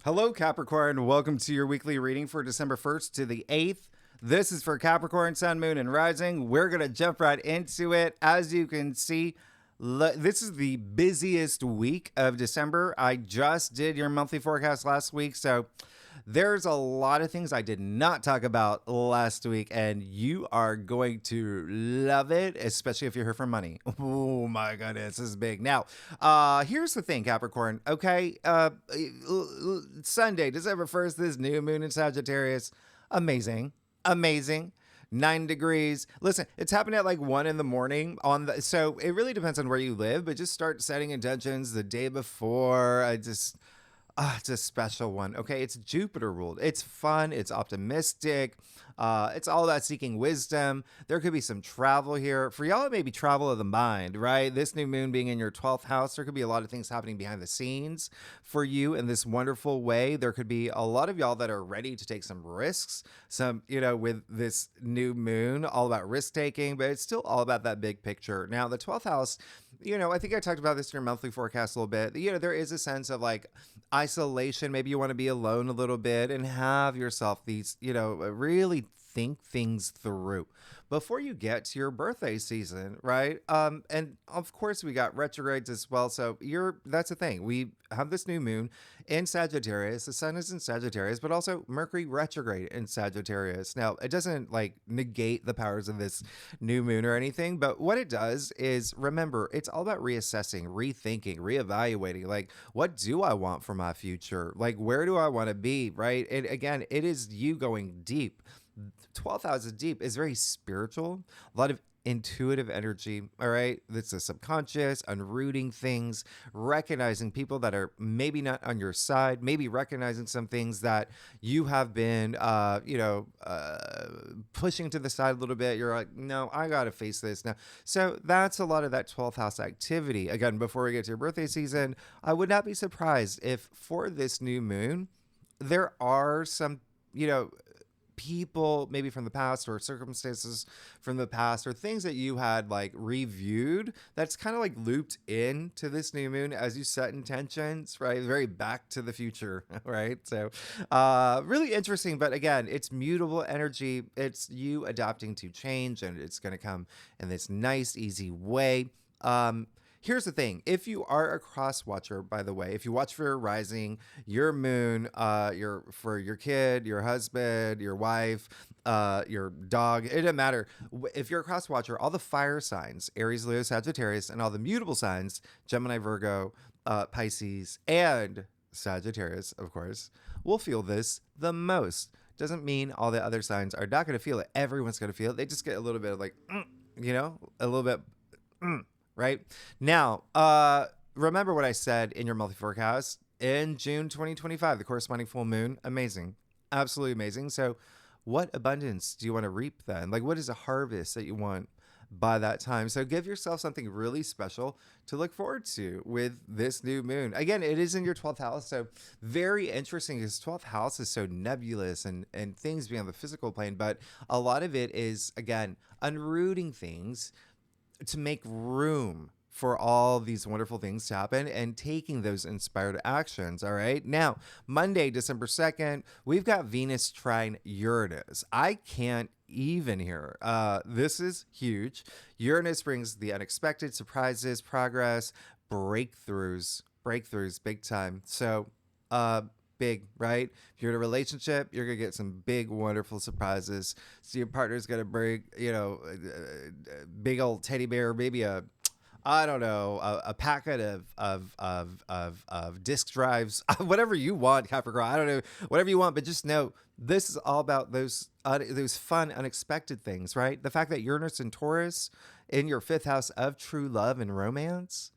Hello, Capricorn. Welcome to your weekly reading for December 1st to the 8th. This is for Capricorn, Sun, Moon, and Rising. We're going to jump right into it. As you can see, this is the busiest week of December. I just did your monthly forecast last week, so there's a lot of things I did not talk about last week, and you are going to love it, especially if you're here for money. Oh my goodness, this is big. Now, here's the thing, Capricorn. Okay, Sunday, December 1st, this new moon in Sagittarius. Amazing. 9 degrees. Listen, it's happening at like 1 in the morning so it really depends on where you live, but just start setting intentions the day before. It's a special one. Okay, it's Jupiter ruled. It's fun. It's optimistic. It's all about seeking wisdom. There could be some travel here. For y'all, it may be travel of the mind, right? This new moon being in your 12th house, there could be a lot of things happening behind the scenes for you in this wonderful way. There could be a lot of y'all that are ready to take some risks, with this new moon, all about risk taking, but it's still all about that big picture. Now, the 12th house, I think I talked about this in your monthly forecast a little bit. There is a sense of like isolation. Maybe you want to be alone a little bit and have yourself these, really think things through before you get to your birthday season, right? And of course we got retrogrades as well. So that's the thing. We have this new moon in Sagittarius. The sun is in Sagittarius, but also Mercury retrograde in Sagittarius. Now, it doesn't like negate the powers of this new moon or anything, but what it does is remember, it's all about reassessing, rethinking, reevaluating. Like, what do I want for my future? Like, where do I want to be, right? And again, it is you going deep. 12th house is deep. It's very spiritual, a lot of intuitive energy. All right, it's the subconscious, unrooting things, recognizing people that are maybe not on your side, maybe recognizing some things that you have been pushing to the side a little bit. You're like, no, I gotta face this now. So that's a lot of that 12th house activity. Again, before we get to your birthday season, I would not be surprised if for this new moon there are some people maybe from the past or circumstances from the past or things that you had like reviewed that's kind of like looped into this new moon as you set intentions, right? Very back to the future, right? So really interesting, but again, it's mutable energy. It's you adapting to change, and it's going to come in this nice easy way. Here's the thing. If you are a cross watcher, by the way, if you watch for your rising, your moon, for your kid, your husband, your wife, your dog, it doesn't matter. If you're a cross watcher, all the fire signs, Aries, Leo, Sagittarius, and all the mutable signs, Gemini, Virgo, Pisces, and Sagittarius, of course, will feel this the most. Doesn't mean all the other signs are not going to feel it. Everyone's going to feel it. They just get a little bit of like, a little bit, right? Now, remember what I said in your monthly forecast in June 2025, the corresponding full moon. Amazing. Absolutely amazing. So what abundance do you want to reap then? Like, what is a harvest that you want by that time? So give yourself something really special to look forward to with this new moon. Again, it is in your 12th house. So very interesting because 12th house is so nebulous and things beyond the physical plane. But a lot of it is, again, unrooting things to make room for all these wonderful things to happen and taking those inspired actions. All right. Now, Monday, December 2nd, we've got Venus trine Uranus. I can't even here. This is huge. Uranus brings the unexpected, surprises, progress, breakthroughs, big time. So, big, right? If you're in a relationship, you're gonna get some big, wonderful surprises. So your partner's gonna bring, big old teddy bear, maybe a packet of disc drives, whatever you want, Capricorn. I don't know, whatever you want, but just know this is all about those fun, unexpected things, right? The fact that Uranus and Taurus in your 5th house of true love and romance,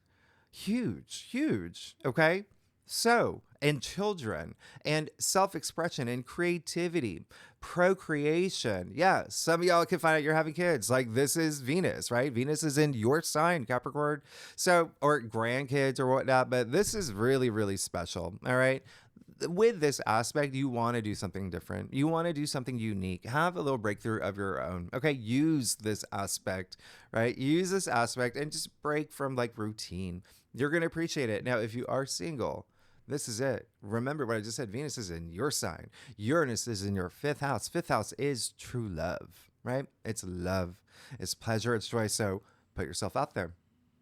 huge. Okay. So, and children and self-expression and creativity, procreation. Yeah, some of y'all can find out you're having kids. Like, this is Venus, right? Venus is in your sign, Capricorn. So, or grandkids or whatnot, but this is really, really special. All right. With this aspect, you want to do something different. You want to do something unique. Have a little breakthrough of your own. Okay. Use this aspect, right? Use this aspect and just break from like routine. You're going to appreciate it. Now, if you are single, This is it. Remember what I just said. Venus is in your sign. Uranus is in your fifth house. Fifth house is true love, right? It's love, it's pleasure, it's joy. So put yourself out there.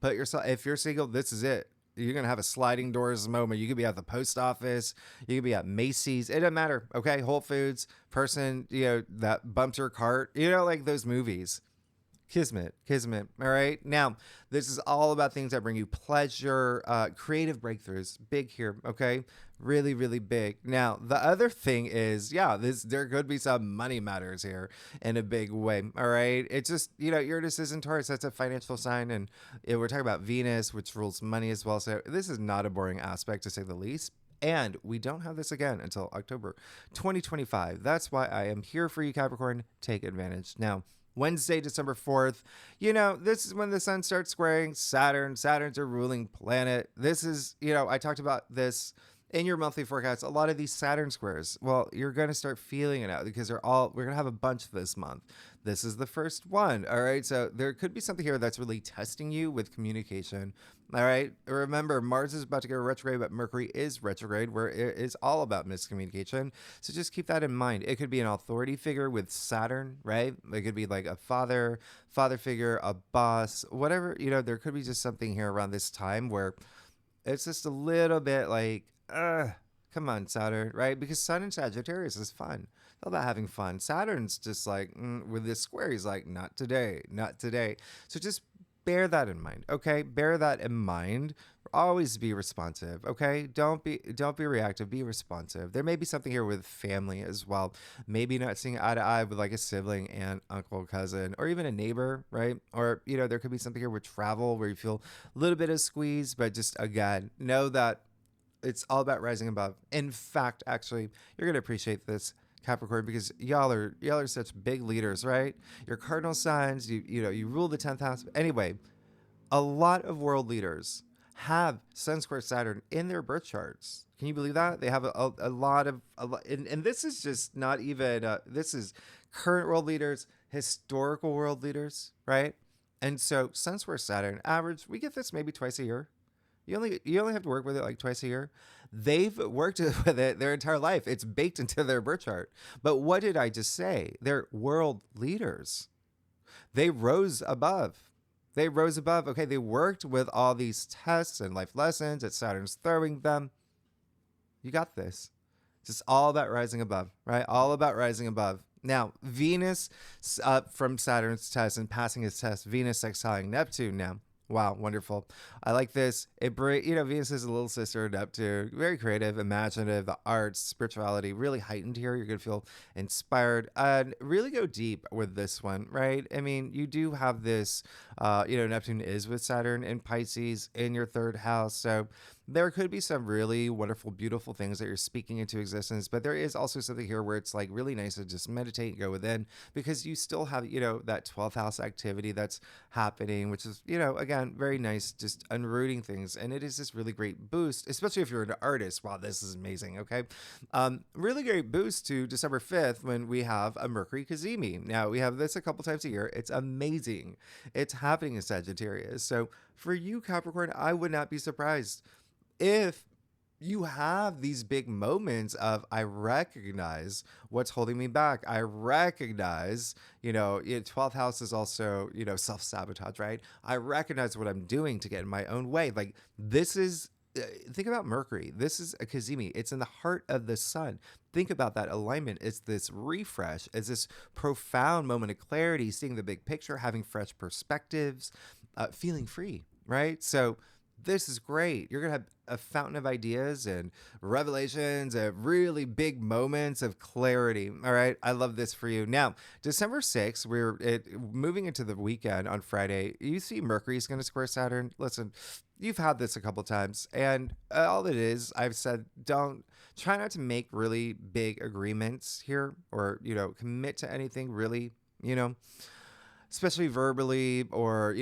Put yourself, if you're single, this is it. You're going to have a sliding doors moment. You could be at the post office. You could be at Macy's. It doesn't matter. Okay. Whole Foods, person, that bumped your cart, like those movies. Kismet, kismet. All right. Now, this is all about things that bring you pleasure, creative breakthroughs. Big here. Okay. Really, really big. Now, the other thing is, there could be some money matters here in a big way. All right. It's just, Uranus is in Taurus. That's a financial sign. And we're talking about Venus, which rules money as well. So this is not a boring aspect, to say the least. And we don't have this again until October 2025. That's why I am here for you, Capricorn. Take advantage. Now, Wednesday, December 4th, this is when the sun starts squaring Saturn. Saturn's a ruling planet. This is, I talked about this in your monthly forecast. A lot of these Saturn squares, well, you're going to start feeling it out because we're going to have a bunch this month. This is the first one. All right. So there could be something here that's really testing you with communication. All right. Remember, Mars is about to go retrograde, but Mercury is retrograde, where it is all about miscommunication. So just keep that in mind. It could be an authority figure with Saturn, right? It could be like a father figure, a boss, whatever. There could be just something here around this time where it's just a little bit like, come on, Saturn, right? Because Sun in Sagittarius is fun. It's all about having fun. Saturn's just like, with this square, he's like, not today, not today. So just bear that in mind, okay? Bear that in mind. Always be responsive, okay? Don't be reactive. Be responsive. There may be something here with family as well. Maybe not seeing eye to eye with like a sibling, aunt, uncle, cousin, or even a neighbor, right? Or there could be something here with travel where you feel a little bit of squeeze, but just again, know that it's all about rising above. In fact, actually, you're gonna appreciate this, Capricorn, because y'all are such big leaders, right? Your cardinal signs, you rule the 10th house. Anyway, a lot of world leaders have Sun square Saturn in their birth charts. Can you believe that? They have a lot, and this is just not even, this is current world leaders, historical world leaders, right? And so Sun square Saturn, average, we get this maybe twice a year. You only have to work with it like twice a year. They've worked with it their entire life. It's baked into their birth chart. But what did I just say? They're world leaders. They rose above. Okay, they worked with all these tests and life lessons that Saturn's throwing them. You got this. It's just all about rising above, right? All about rising above. Now, Venus from Saturn's test and passing his test, Venus sextiling Neptune now. Wow, wonderful. I like this. Venus is a little sister of Neptune. Very creative, imaginative, the arts, spirituality, really heightened here. You're going to feel inspired and really go deep with this one, right? I mean, you do have this, Neptune is with Saturn in Pisces in your third house. So there could be some really wonderful, beautiful things that you're speaking into existence, but there is also something here where it's like really nice to just meditate and go within, because you still have, that 12th house activity that's happening, which is, again, very nice, just unrooting things. And it is this really great boost, especially if you're an artist. Wow, this is amazing. Okay. Really great boost to December 5th when we have a Mercury kazimi. Now we have this a couple times a year. It's amazing. It's happening in Sagittarius. So for you, Capricorn, I would not be surprised if you have these big moments of, I recognize what's holding me back. I recognize, 12th house is also, self-sabotage, right? I recognize what I'm doing to get in my own way. Like this is, think about Mercury. This is a kazimi. It's in the heart of the sun. Think about that alignment. It's this refresh. It's this profound moment of clarity, seeing the big picture, having fresh perspectives, feeling free, right? So this is great. You're going to have a fountain of ideas and revelations and really big moments of clarity. All right. I love this for you. Now, December 6th, we're moving into the weekend on Friday. You see Mercury is going to square Saturn. Listen, you've had this a couple times, and all it is, I've said, try not to make really big agreements here or, commit to anything really, especially verbally or,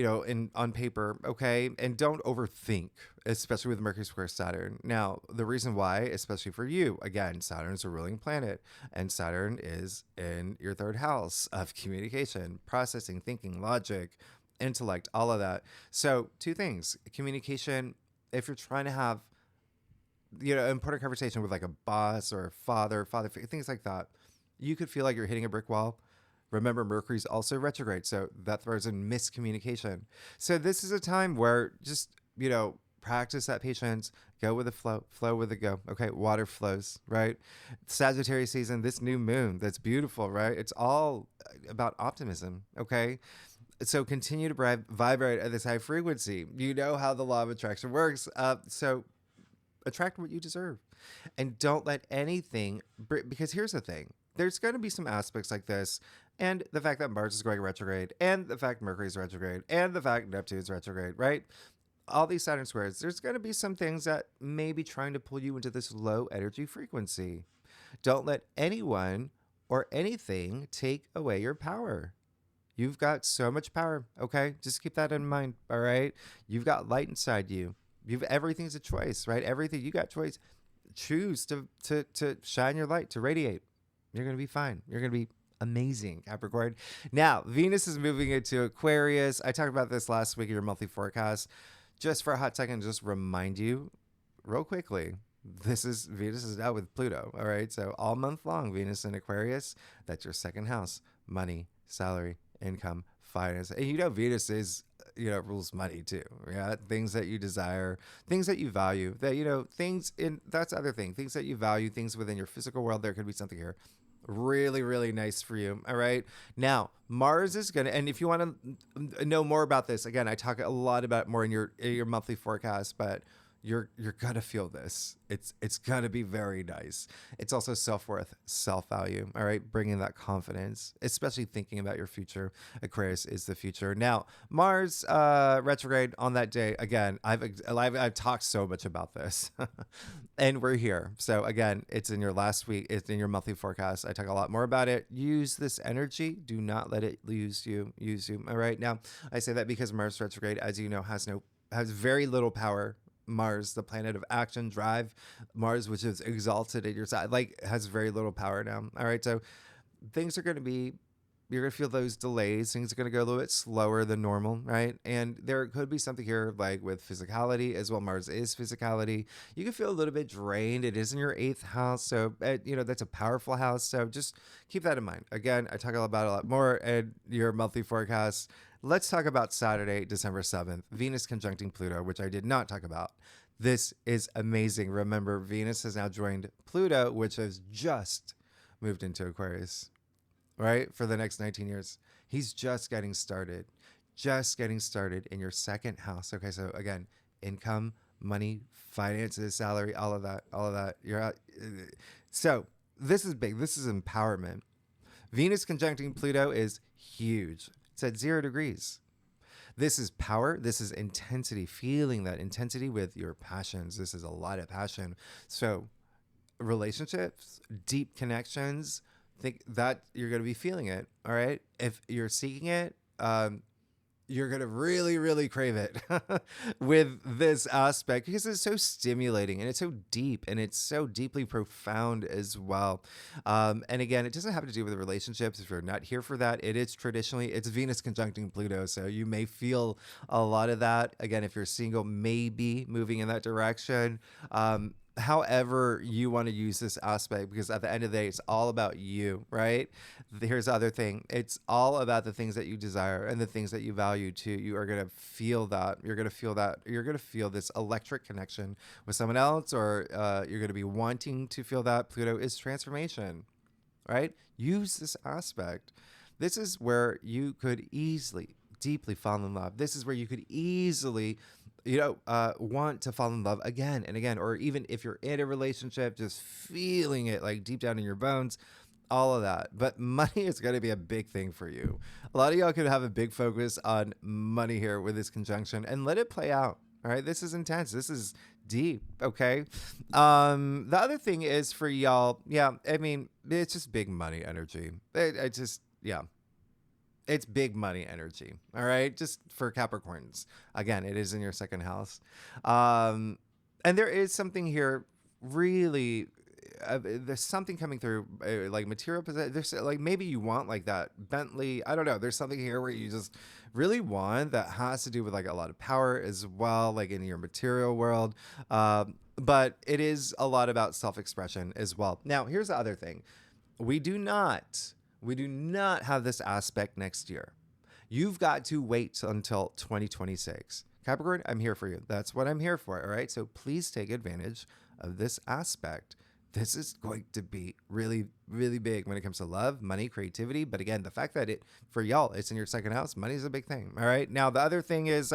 on paper, okay? And don't overthink, especially with Mercury square Saturn. Now, the reason why, especially for you, again, Saturn is a ruling planet, and Saturn is in your third house of communication, processing, thinking, logic, intellect, all of that. So two things: communication, if you're trying to have important conversation with like a boss or a father figure, things like that, you could feel like you're hitting a brick wall. Remember, Mercury's also retrograde, so that throws in miscommunication. So this is a time where just, practice that patience, go with the flow with the go. Okay, water flows, right? Sagittarius season, this new moon, that's beautiful, right? It's all about optimism, okay? So continue to vibrate at this high frequency. You know how the law of attraction works. So attract what you deserve, and don't let anything because here's the thing, there's going to be some aspects like this, and the fact that Mars is going retrograde, and the fact Mercury is retrograde, and the fact Neptune is retrograde, right? All these Saturn squares, there's going to be some things that may be trying to pull you into this low energy frequency. Don't let anyone or anything take away your power. You've got so much power, okay? Just keep that in mind, all right? You've got light inside you. Everything's a choice, right? Everything, you got choice. Choose to shine your light, to radiate. You're going to be fine. You're going to be amazing, Capricorn. Now, Venus is moving into Aquarius. I talked about this last week in your monthly forecast. Just for a hot second, just remind you real quickly, Venus is now with Pluto, all right? So all month long, Venus in Aquarius, that's your second house, money, salary, income, finance. And Venus is, rules money too. Yeah. Things that you desire, things that you value, that's the other thing, things that you value, things within your physical world. There could be something here really, really nice for you. All right. Now, Mars is going to, and if you want to know more about this, again, I talk a lot about more in your monthly forecast, but you're gonna feel this. It's gonna be very nice. It's also self-worth, self-value. All right, bringing that confidence, especially thinking about your future. Aquarius is the future. Now, Mars retrograde on that day. Again, I've talked so much about this, and we're here. So again, it's in your last week. It's in your monthly forecast. I talk a lot more about it. Use this energy. Do not let it use you. All right. Now, I say that because Mars retrograde, as you know, has very little power. Mars, the planet of action, drive, Mars, which is exalted at your side, has very little power now. All right. So things are going to be, you're going to feel those delays. Things are going to go a little bit slower than normal. Right. And there could be something here like with physicality as well. Mars is physicality. You can feel a little bit drained. It is in your 8th house. So, that's a powerful house. So just keep that in mind. Again, I talk about a lot more in your monthly forecast. Let's talk about Saturday, December 7th, Venus conjuncting Pluto, which I did not talk about. This is amazing. Remember, Venus has now joined Pluto, which has just moved into Aquarius, right? For the next 19 years. He's just getting started in your 2nd house. Okay, so again, income, money, finances, salary, all of that. You're out. So this is big. This is empowerment. Venus conjuncting Pluto is huge. It's at 0 degrees. This is power. This is intensity, feeling that intensity with your passions. This is a lot of passion. So relationships, deep connections, think that you're going to be feeling it. All right. If you're seeking it, you're going to really, really crave it with this aspect because it's so stimulating and it's so deep and it's so deeply profound as well. And again, it doesn't have to do with relationships. If you're not here for that, it's Venus conjuncting Pluto. So you may feel a lot of that. Again, if you're single, maybe moving in that direction. However you want to use this aspect, because at the end of the day, it's all about you, right? Here's the other thing. It's all about the things that you desire and the things that you value too. You are going to feel that. You're going to feel that. You're going to feel this electric connection with someone else, or you're going to be wanting to feel that. Pluto is transformation, right? Use this aspect. This is where you could easily, deeply fall in love. This is where you could easily want to fall in love again and again, or even if you're in a relationship, just feeling it like deep down in your bones, all of that. But money is going to be a big thing for you. A lot of y'all could have a big focus on money here with this conjunction and let it play out. All right. This is intense. This is deep. Okay. The other thing is for y'all. Yeah. I mean, it's just big money energy. It's big money energy. All right. Just for Capricorns. Again, it is in your 2nd house. And there is something here really, there's something coming through like material possession. There's like, maybe you want like that Bentley. I don't know. There's something here where you just really want that has to do with like a lot of power as well, like in your material world. but it is a lot about self-expression as well. Now, here's the other thing. We do not have this aspect next year. You've got to wait until 2026. Capricorn, I'm here for you. That's what I'm here for. All right. So please take advantage of this aspect. This is going to be really, really big when it comes to love, money, creativity. But again, the fact that for y'all, it's in your second house, money is a big thing. All right. Now, the other thing is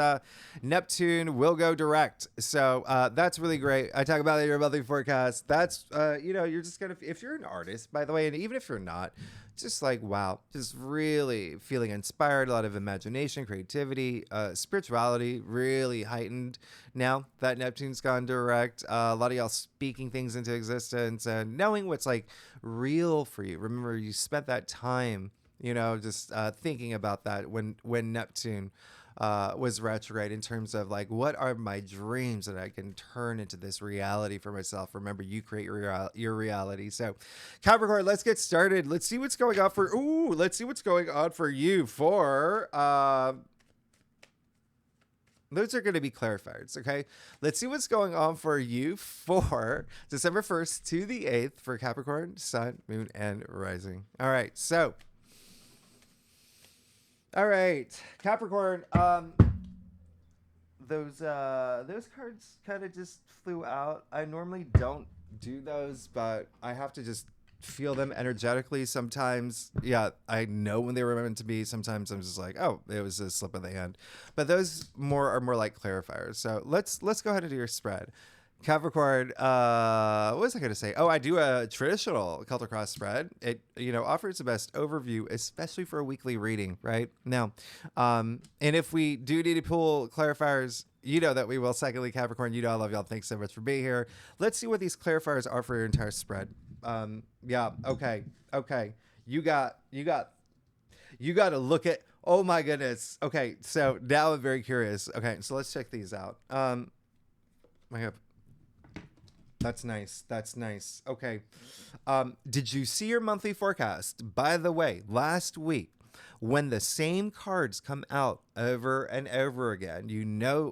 Neptune will go direct. So that's really great. I talk about it in your monthly forecast. That's, you're just going to, if you're an artist, by the way, and even if you're not, just like, wow, just really feeling inspired, a lot of imagination, creativity, spirituality really heightened. Now that Neptune's gone direct, a lot of y'all speaking things into existence and knowing what's like real for you. Remember, you spent that time, just thinking about that when Neptune was retrograde, in terms of like, what are my dreams that I can turn into this reality for myself. Remember, you create your reality. So Capricorn, let's get started. Let's see what's going on for you for those are going to be clarifiers, okay? Let's see what's going on for you for December 1st to the 8th for Capricorn, Sun, Moon, and Rising. All right, so all right, Capricorn. Those cards kind of just flew out. I normally don't do those, but I have to just feel them energetically. Sometimes, yeah, I know when they were meant to be. Sometimes I'm just like, oh, it was a slip of the hand. But those are more like clarifiers. So let's go ahead and do your spread. Capricorn, what was I going to say? Oh, I do a traditional Celtic Cross spread. It, offers the best overview, especially for a weekly reading, right? Now, and if we do need to pull clarifiers, that we will. Secondly, Capricorn, I love y'all. Thanks so much for being here. Let's see what these clarifiers are for your entire spread. Yeah, okay. You got to look at, oh my goodness. Okay, so now I'm very curious. Okay, so let's check these out. That's nice. Okay. Did you see your monthly forecast? By the way, last week, when the same cards come out over and over again,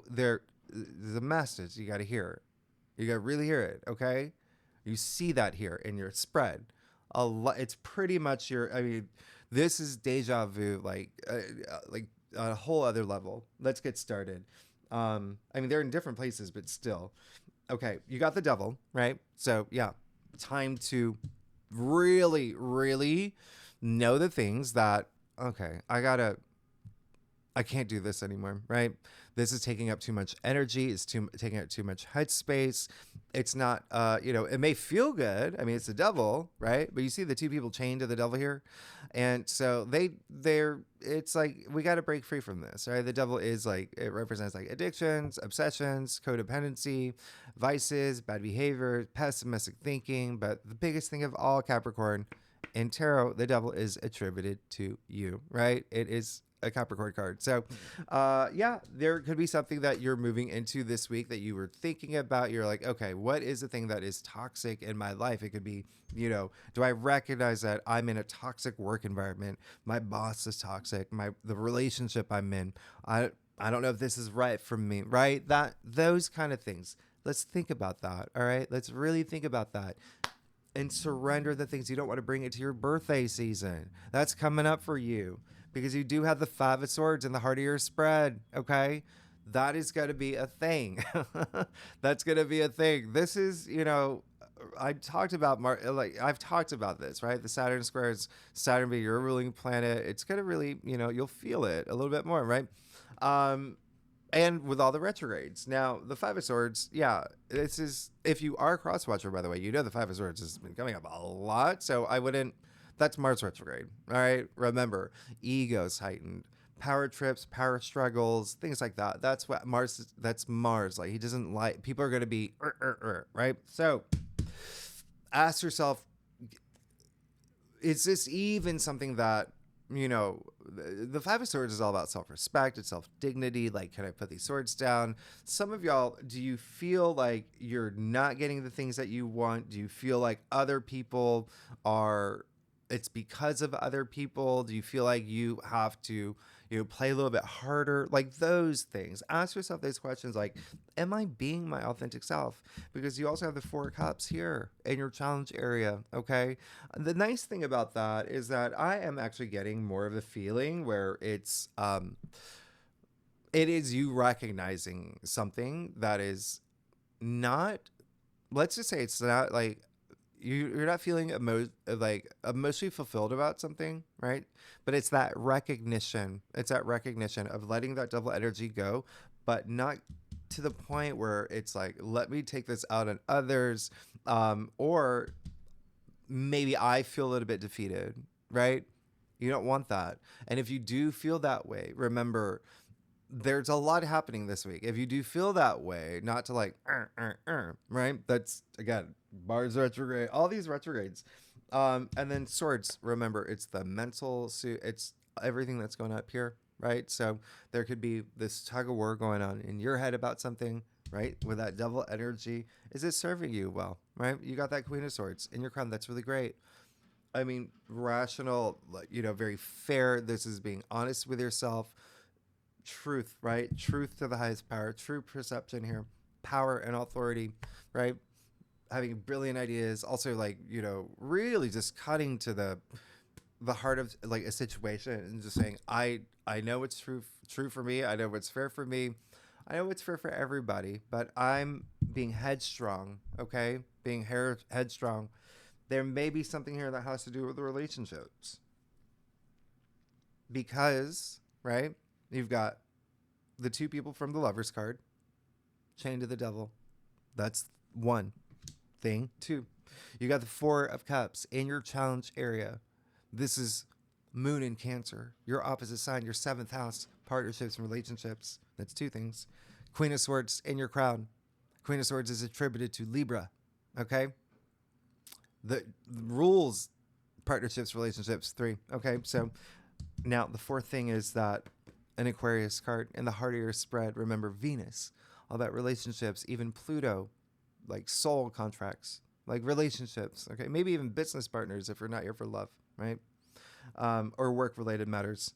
they're the message. You got to hear it. You got to really hear it. Okay. You see that here in your spread. It's pretty much this is deja vu, like a whole other level. Let's get started. They're in different places, but still. Okay, you got the devil, right? So, yeah, time to really, really know the things that, okay, I can't do this anymore, right? This is taking up too much energy. It's taking up too much headspace. It's not, it may feel good. It's the devil, right? But you see the two people chained to the devil here. And so it's like, we got to break free from this, right? The devil is like, it represents like addictions, obsessions, codependency, vices, bad behavior, pessimistic thinking. But the biggest thing of all, Capricorn, in tarot, the devil is attributed to you, right? It is a Capricorn card. So, there could be something that you're moving into this week that you were thinking about. You're like, okay, what is the thing that is toxic in my life? It could be, do I recognize that I'm in a toxic work environment? My boss is toxic. The relationship I'm in, I don't know if this is right for me, right? Those kind of things. Let's think about that. All right. Let's really think about that. And surrender the things you don't want to bring into your birthday season. That's coming up for you, because you do have the Five of Swords in the heart of your spread, okay? That is going to be a thing. That's going to be a thing. This is, I've talked about this, right? The Saturn squares, Saturn being your ruling planet. It's going to really, you'll feel it a little bit more, right? And with all the retrogrades. Now, the Five of Swords, yeah, this is, if you are a cross-watcher, by the way, the Five of Swords has been coming up a lot, so that's Mars retrograde, all right? Remember, ego's heightened, power trips, power struggles, things like that. That's Mars. Like, he doesn't like, people are going to be, right? So, ask yourself, is this even something that, the Five of Swords is all about self-respect, it's self-dignity. Like, can I put these swords down? Some of y'all, do you feel like you're not getting the things that you want? Do you feel like other people it's because of other people? Do you feel like you have to, play a little bit harder, like those things. Ask yourself those questions like, am I being my authentic self? Because you also have the Four of Cups here in your challenge area, okay? The nice thing about that is that I am actually getting more of the feeling where it is you recognizing something that is not, let's just say it's not like you're not feeling like emotionally fulfilled about something, right? But it's that recognition. It's that recognition of letting that double energy go, but not to the point where it's like, let me take this out on others, or maybe I feel a little bit defeated, right? You don't want that. And if you do feel that way, remember, there's a lot happening this week. If you do feel that way, not to like, right? That's, again, Mars retrograde, all these retrogrades. And then swords, remember, it's the mental suit. It's everything that's going up here, right? So there could be this tug of war going on in your head about something, right? With that devil energy. Is it serving you well, right? You got that Queen of Swords in your crown. That's really great. I mean, rational, very fair. This is being honest with yourself. Truth, right? Truth to the highest power, true perception here, power and authority, right? Having brilliant ideas, also like, really just cutting to the heart of like a situation and just saying, I know what's true for me. I know what's fair for me. I know what's fair for everybody, but I'm being headstrong, okay? Being headstrong. There may be something here that has to do with the relationships. Because, right? You've got the two people from the Lover's card, chained to the devil. That's one thing. Two, you got the Four of Cups in your challenge area. This is Moon in Cancer, your opposite sign, your 7th house, partnerships and relationships. That's two things. Queen of Swords in your crown. Queen of Swords is attributed to Libra, okay? The rules, partnerships, relationships, 3, okay? So now the fourth thing is that an Aquarius card in the heart of your spread. Remember Venus, all that relationships, even Pluto, like soul contracts, like relationships. Okay, maybe even business partners if you're not here for love, right? Or work-related matters.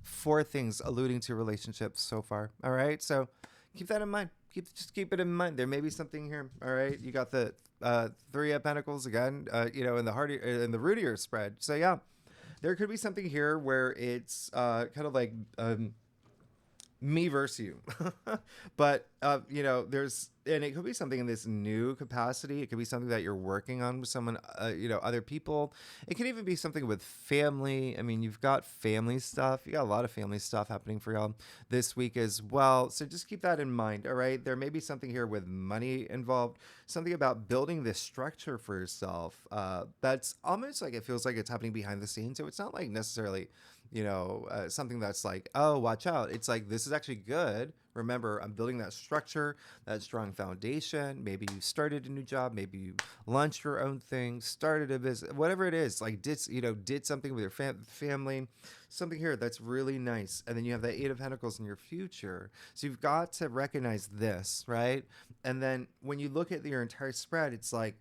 4 things alluding to relationships so far. All right, so keep that in mind. Just keep it in mind. There may be something here. All right, you got the 3 of Pentacles again. In the root of your spread. So yeah. There could be something here where it's kind of like me versus you. But, and it could be something in this new capacity. It could be something that you're working on with someone, other people. It could even be something with family. I mean, you've got family stuff. You got a lot of family stuff happening for y'all this week as well. So just keep that in mind, all right? There may be something here with money involved, something about building this structure for yourself. That's almost like it feels like it's happening behind the scenes. So it's not like necessarily something that's like, oh, watch out. It's like, this is actually good. Remember, I'm building that structure, that strong foundation. Maybe you started a new job. Maybe you launched your own thing, started a business, whatever it is, like did something with your family, something here that's really nice. And then you have that 8 of Pentacles in your future. So you've got to recognize this, right? And then when you look at your entire spread, it's like,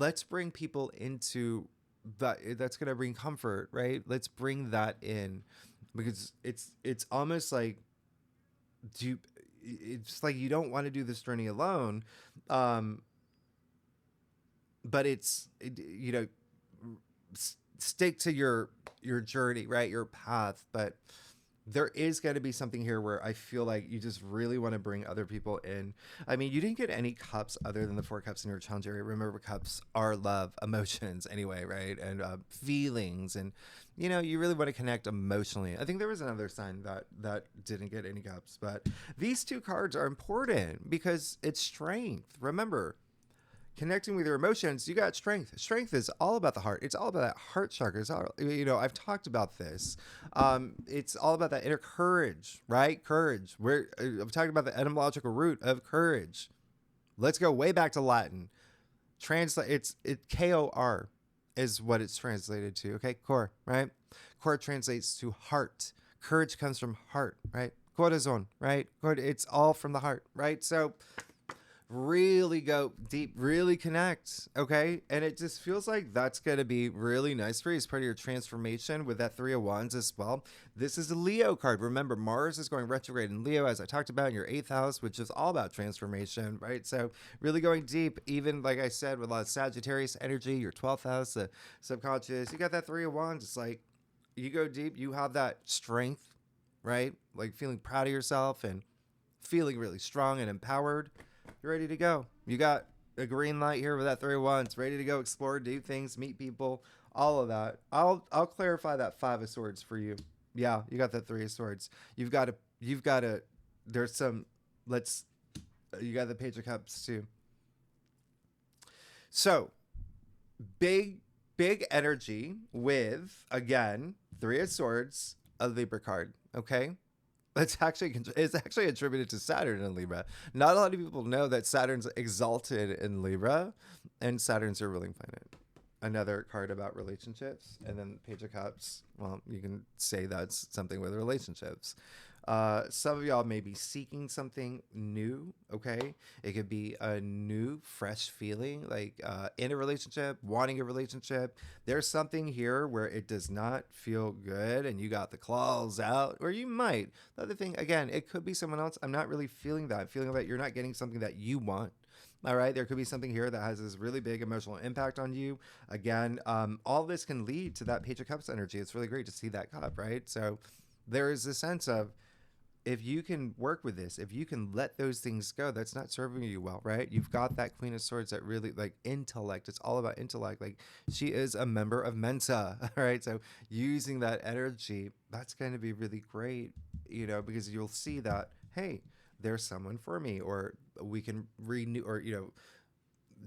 let's bring people into that's going to bring comfort, right? Let's bring that in, because it's almost like it's like you don't want to do this journey alone, but stick to your journey, right? Your path. But there is going to be something here where I feel like you just really want to bring other people in. I mean, you didn't get any cups other than the 4 cups in your challenge area. Remember, cups are love, emotions anyway, right? And feelings. And, you really want to connect emotionally. I think there was another sign that didn't get any cups. But these 2 cards are important because it's strength. Remember, connecting with your emotions, you got strength. Strength is all about the heart. It's all about that heart chakra. I've talked about this. It's all about that inner courage, right? Courage. I'm talking about the etymological root of courage. Let's go way back to Latin. It's Kor is what it's translated to. Okay, Cor, right? Cor translates to heart. Courage comes from heart, right? Corazon, right? It's all from the heart, right? So really go deep, really connect. Okay. And it just feels like that's going to be really nice for you as part of your transformation with that Three of Wands as well. This is a Leo card. Remember, Mars is going retrograde in Leo, as I talked about, in your 8th house, which is all about transformation, right? So really going deep, even like I said, with a lot of Sagittarius energy, your 12th house, the subconscious, you got that Three of Wands. It's like you go deep, you have that strength, right? Like feeling proud of yourself and feeling really strong and empowered. You're ready to go. You got a green light here with that Three of Wands, ready to go explore, do things, meet people, all of that. I'll clarify that Five of Swords for you. Yeah, you got that Three of Swords. You've got to there's some let's you got the Page of Cups too. So, big energy with, again, Three of Swords, a Libra card, okay? It's actually attributed to Saturn in Libra. Not a lot of people know that Saturn's exalted in Libra, and Saturn's your ruling planet. Another card about relationships, and then Page of Cups. Well, you can say that's something with relationships. Some of y'all may be seeking something new, okay? It could be a new, fresh feeling, like in a relationship, wanting a relationship. There's something here where it does not feel good and you got the claws out, or you might. The other thing, again, it could be someone else. I'm not really feeling that. Feeling that you're not getting something that you want. All right, there could be something here that has this really big emotional impact on you. Again, all this can lead to that Page of Cups energy. It's really great to see that cup, right? So there is a sense of, if you can work with this, if you can let those things go, that's not serving you well, right? You've got that Queen of Swords that really, like, intellect. It's all about intellect. Like, she is a member of Mensa, all right? So using that energy, that's going to be really great, because you'll see that, hey, there's someone for me, or we can renew, or,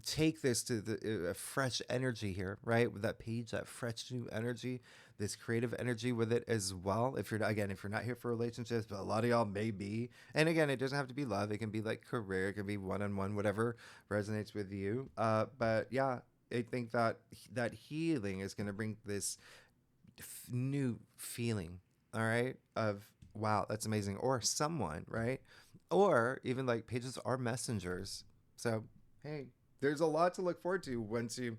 take this to the fresh energy here, right? With that page, that fresh new energy, this creative energy with it as well. If you're not here for relationships, but a lot of y'all may be, and again, it doesn't have to be love. It can be like career, it can be one-on-one, whatever resonates with you. But yeah, I think that healing is going to bring this new feeling, all right, of wow, that's amazing, or someone, right? Or even like pages are messengers. So hey, there's a lot to look forward to once you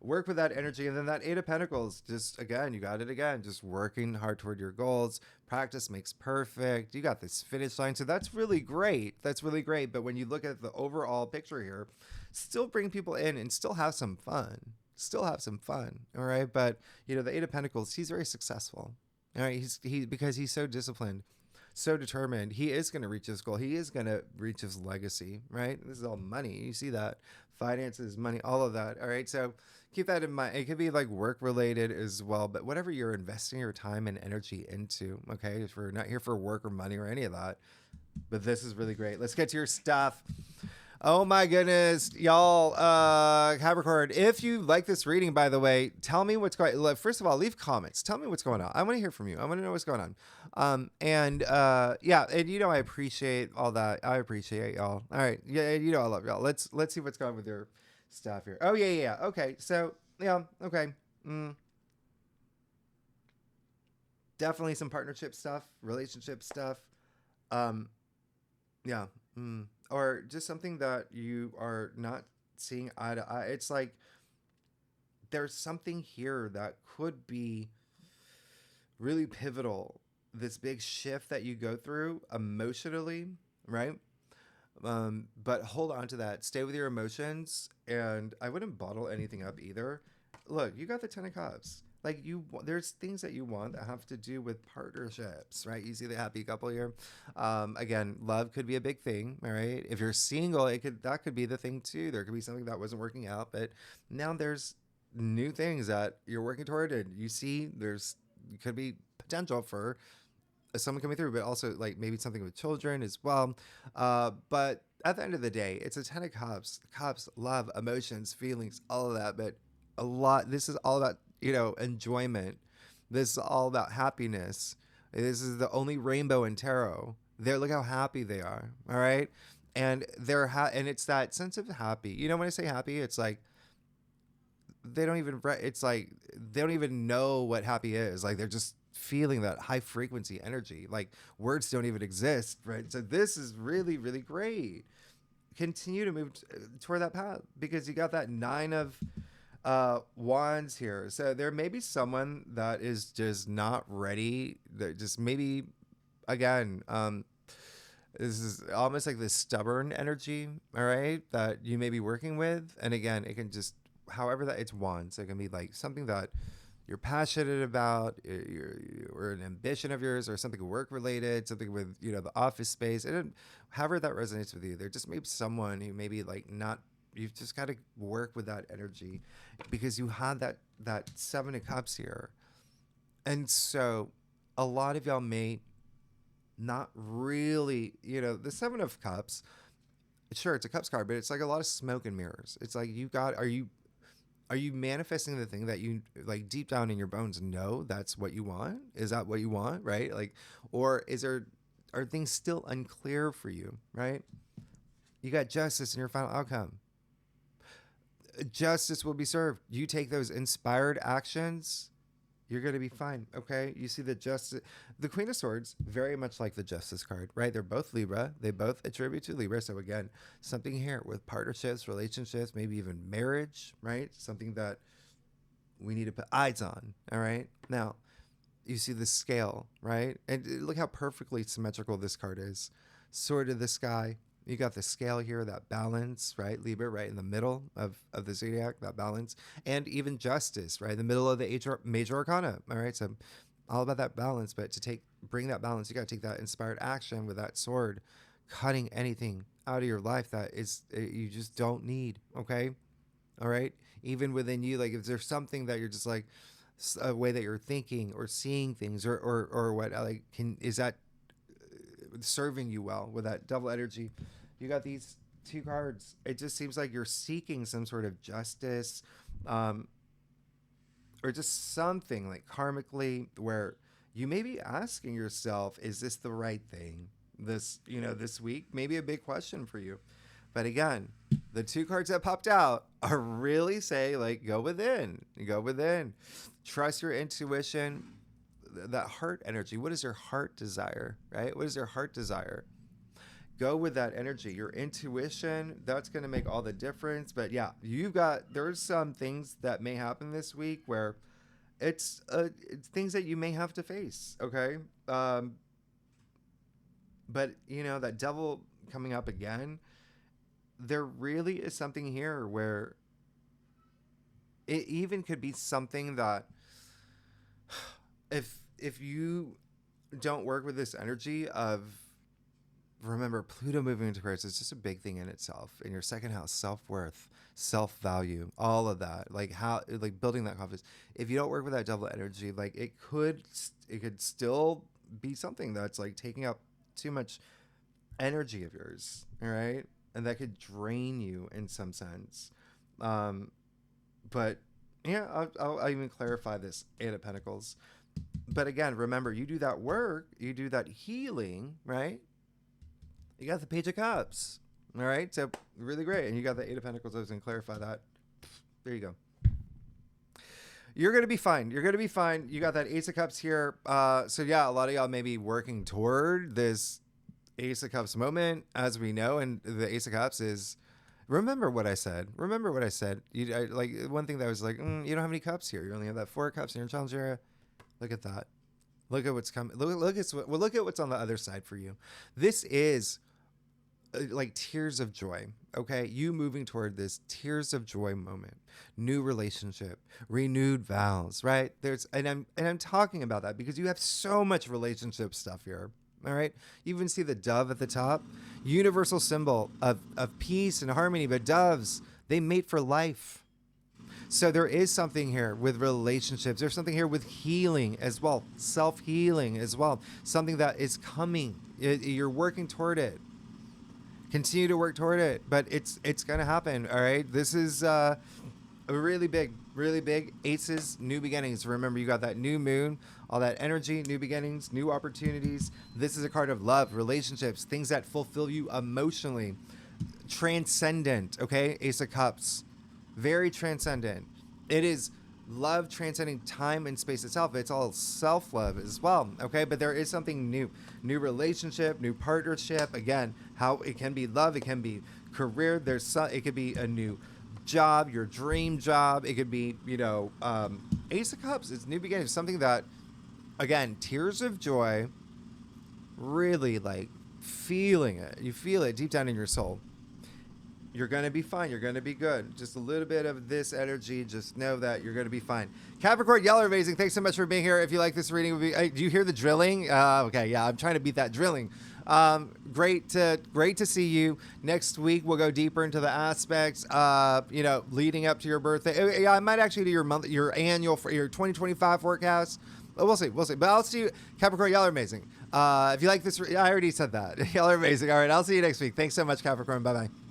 work with that energy. And then that Eight of Pentacles, just again, you got it again, just working hard toward your goals. Practice makes perfect. You got this finish line. So that's really great. That's really great. But when you look at the overall picture here, still bring people in and still have some fun. Still have some fun. All right. But, the Eight of Pentacles, he's very successful. All right. Because he's so disciplined, so determined. He is going to reach his goal. He is going to reach his legacy, right? This is all money. You see that. Finances, money, all of that. All right. So keep that in mind. It could be like work related as well, but whatever you're investing your time and energy into, okay? If we're not here for work or money or any of that, but this is really great. Let's get to your stuff. Oh my goodness, y'all, Capricorn, if you like this reading, by the way, tell me what's going on. First of all, leave comments. Tell me what's going on. I want to hear from you. I want to know what's going on. Yeah, and I appreciate all that. I appreciate y'all. All right. Yeah, I love y'all. Let's see what's going on with your stuff here. Oh, yeah. Okay. So, yeah, okay. Definitely some partnership stuff, relationship stuff. Yeah. Or just something that you are not seeing eye to eye. It's like there's something here that could be really pivotal. This big shift that you go through emotionally, right? But hold on to that. Stay with your emotions, and I wouldn't bottle anything up either. Look, you got the Ten of Cups. Like there's things that you want that have to do with partnerships, right? You see the happy couple here. Again, love could be a big thing, all right? If you're single, that could be the thing too. There could be something that wasn't working out, but now there's new things that you're working toward, and you see could be potential for someone coming through, but also like maybe something with children as well. But at the end of the day, it's a Ten of Cups. Cups, love, emotions, feelings, all of that. But this is all about enjoyment. This is all about happiness. This is the only rainbow in tarot. Look how happy they are. All right. And and it's that sense of happy. When I say happy, it's like they don't even know what happy is. Like they're just feeling that high frequency energy. Like words don't even exist. Right. So this is really, really great. continue to move toward that path, because you got that 9 of wands here. So there may be someone that is just not ready, that just maybe, again, this is almost like this stubborn energy, all right, that you may be working with. And again, it can just, however that it's wands, it can be like something that you're passionate about, or an ambition of yours, or something work related, something with, you know, the office space. And however that resonates with you, there just may be someone who maybe like not, you've just got to work with that energy, because you had that 7 of Cups here. And so a lot of y'all may not really, you know, the 7 of Cups, sure, it's a Cups card, but it's like a lot of smoke and mirrors. It's like, are you manifesting the thing that you, like, deep down in your bones know that's what you want? Is that what you want, right? Like, or are things still unclear for you, right? You got justice in your final outcome. Justice will be served. You take those inspired actions, you're going to be fine, okay? You see the justice, the Queen of Swords, very much like the Justice card, right? They're both Libra. They both attribute to Libra. So again, something here with partnerships, relationships, maybe even marriage, right? Something that we need to put eyes on, all right? Now, you see the scale, right? And look how perfectly symmetrical this card is. Sword of the sky. You got the scale here, that balance, right? Libra, right in the middle of the zodiac, that balance. And even justice, right? In the middle of the major arcana, all right? So all about that balance. But to bring that balance, you got to take that inspired action with that sword, cutting anything out of your life that is you just don't need, okay? All right? Even within you, like if there's something that you're just like, a way that you're thinking or seeing things, or what, like, is that serving you well with that double energy? You got these 2 cards. It just seems like you're seeking some sort of justice, or just something like karmically, where you may be asking yourself, is this the right thing this week? Maybe a big question for you. But again, the 2 cards that popped out are really say, like, go within, trust your intuition, that heart energy. What is your heart desire, right? What is your heart desire? Go with that energy, your intuition. That's going to make all the difference. But yeah, there's some things that may happen this week where it's things that you may have to face. Okay. But you know, that devil coming up again, there really is something here where it even could be something that if you don't work with this energy of, remember, Pluto moving into Aquarius is just a big thing in itself. In your second house, self-worth, self-value, all of that, like how, like building that confidence. If you don't work with that double energy, like it could still be something that's like taking up too much energy of yours, all right? And that could drain you in some sense. But yeah, I'll even clarify this 8 of Pentacles. But again, remember, you do that work, you do that healing, right? You got the Page of Cups, all right? So really great. And you got the 8 of Pentacles. I was going to clarify that. There you go. You're going to be fine. You're going to be fine. You got that Ace of Cups here. So yeah, a lot of y'all may be working toward this Ace of Cups moment, as we know. And the Ace of Cups is, remember what I said. Remember what I said. Like one thing that was like, you don't have any cups here. You only have that 4 cups in your challenge area. Look at that. Look at what's coming. Look at what's on the other side for you. This is like tears of joy. Okay, you moving toward this tears of joy moment, new relationship, renewed vows, right? And I'm talking about that because you have so much relationship stuff here. All right, you even see the dove at the top, universal symbol of peace and harmony. But doves, they mate for life. So there is something here with relationships. There's something here with healing as well, self-healing as well. Something that is coming. You're working toward it. Continue to work toward it, but it's going to happen, all right? This is a really big aces, new beginnings. Remember, you got that new moon, all that energy, new beginnings, new opportunities. This is a card of love, relationships, things that fulfill you emotionally. Transcendent, okay? Ace of Cups. Very transcendent. It is love transcending time and space itself. It's all self-love as well. Okay. But there is something new relationship, new partnership. Again, how it can be love. It can be career. It could be a new job, your dream job. It could be, Ace of Cups. It's new beginnings. Something that, again, tears of joy, really like feeling it. You feel it deep down in your soul. You're going to be fine. You're going to be good. Just a little bit of this energy. Just know that you're going to be fine. Capricorn, y'all are amazing. Thanks so much for being here. If you like this reading, do you hear the drilling? Okay, yeah, I'm trying to beat that drilling. Great to see you. Next week, we'll go deeper into the aspects, leading up to your birthday. Yeah, I might actually do your annual, for your 2025 forecast. We'll see. But I'll see you, Capricorn. Y'all are amazing. If you like this, I already said that. Y'all are amazing. All right, I'll see you next week. Thanks so much, Capricorn. Bye-bye.